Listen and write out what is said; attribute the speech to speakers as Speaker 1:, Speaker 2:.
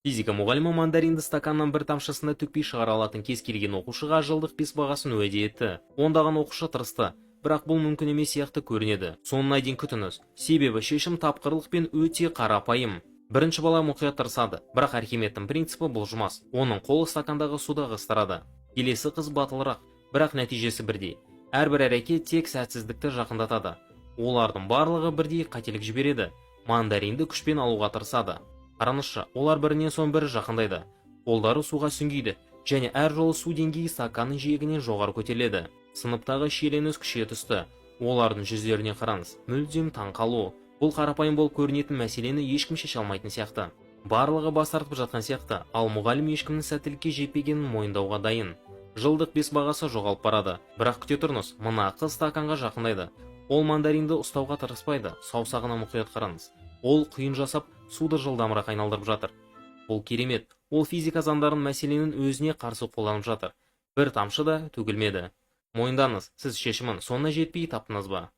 Speaker 1: Физика мұғалімі мандаринді стаканнан бір тамшысына төкпей шығара алатын кез келген оқушыға жылдық 5 бағасын уәде етті. Ондаған оқушы тырысты, бірақ бұл мүмкін емес сияқты көрінеді. Соңына дейін күтіңіз, себебі шешім тапқырлықпен өте қарапайым. Бірінші бала мұқият тырысады, бірақ Архимедтің принципі бұлжымас. Оның қолы стакандағы суды ығыстырады. Келесі қыз батылырақ, бірақ нәтижесі бірдей. Әрбір әрекет тек сәтсіздікті жақындатады. Олардың барлығы бірдей қателік жібереді. Мандаринді күшпен алуға тырысады. Қараңызшы, олар бірінен соң бірі жақындайды. Қолдары суға сүңгиді, және әр жолы су деңгейі стаканның жиегінен жоғары көтеріледі. Сыныптағы шиеленіс күшейе түсті. Олардың жүздеріне қараңыз, мүлдем таң қалу. Бұл қарапайым болып көрінетін мәселені ешкім шеше алмайтын сияқты. Барлығы бас тартып жатқан сияқты, ал мұғалім ешкімнің сәттілікке жетпегенін мойындауға дайын. Жылдық 5 бағасы жоғалып барады. Бірақ күте тұрыңыз, мына қыз стаканға жақындайды. Ол мандаринді ұстауға тырыспайды, саусағына мұқият қараңыз. Ол құйын жасап, суды жылдамырақ айналдырып жатыр. Бұл керемет. Ол физика заңдарын мәселенің өзіне қарсы қолданып жатыр. Бір тамшы да төгілмеді. Мойындаңыз, сіз шешімін соңына жетпей таптыңыз ба?